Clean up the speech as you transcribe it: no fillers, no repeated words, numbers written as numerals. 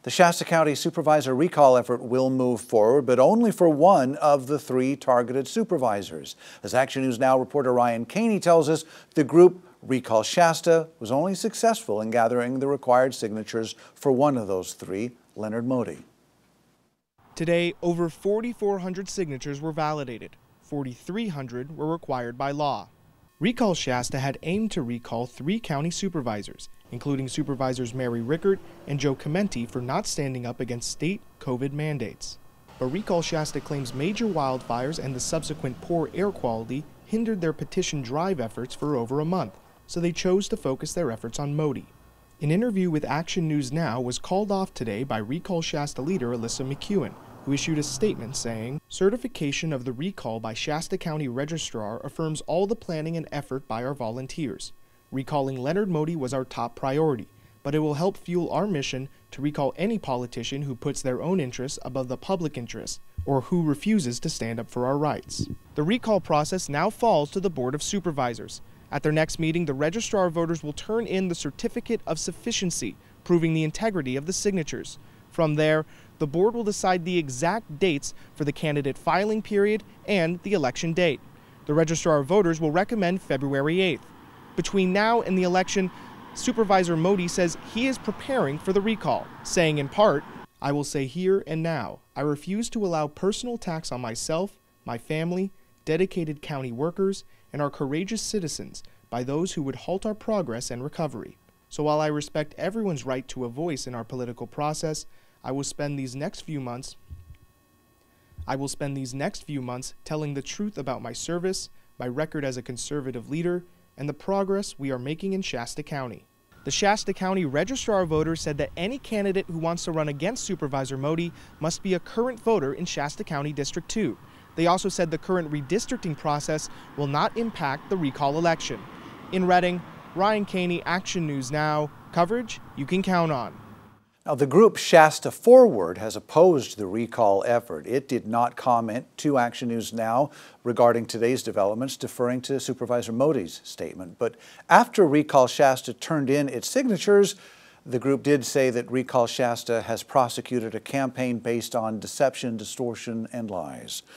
The Shasta County supervisor recall effort will move forward, but only for one of the three targeted supervisors. As Action News Now reporter Ryan Caney tells us, the group Recall Shasta was only successful in gathering the required signatures for one of those three, Leonard Moty. Today, over 4,400 signatures were validated. 4,300 were required by law. Recall Shasta had aimed to recall 3 county supervisors, including Supervisors Mary Rickert and Joe Commenti, for not standing up against state COVID mandates. But Recall Shasta claims major wildfires and the subsequent poor air quality hindered their petition drive efforts for over a month, so they chose to focus their efforts on Moty. An interview with Action News Now was called off today by Recall Shasta leader Alyssa McEwen, who issued a statement saying, "Certification of the recall by Shasta County Registrar affirms all the planning and effort by our volunteers. Recalling Leonard Moty was our top priority, but it will help fuel our mission to recall any politician who puts their own interests above the public interest or who refuses to stand up for our rights." The recall process now falls to the Board of Supervisors. At their next meeting, the Registrar voters will turn in the Certificate of Sufficiency, proving the integrity of the signatures. From there, the board will decide the exact dates for the candidate filing period and the election date. The Registrar voters will recommend February 8th. Between now and the election, Supervisor Moty says he is preparing for the recall, saying in part, "I will say here and now, I refuse to allow personal attacks on myself, my family, dedicated county workers, and our courageous citizens by those who would halt our progress and recovery. So while I respect everyone's right to a voice in our political process, I will spend these next few months telling the truth about my service, my record as a conservative leader, and the progress we are making in Shasta County." The Shasta County Registrar voters said that any candidate who wants to run against Supervisor Moty must be a current voter in Shasta County District 2. They also said the current redistricting process will not impact the recall election. In Reading, Ryan Caney, Action News Now, coverage you can count on. Now, the group Shasta Forward has opposed the recall effort. It did not comment to Action News Now regarding today's developments, deferring to Supervisor Moty's statement. But after Recall Shasta turned in its signatures, the group did say that Recall Shasta has prosecuted a campaign based on deception, distortion, and lies.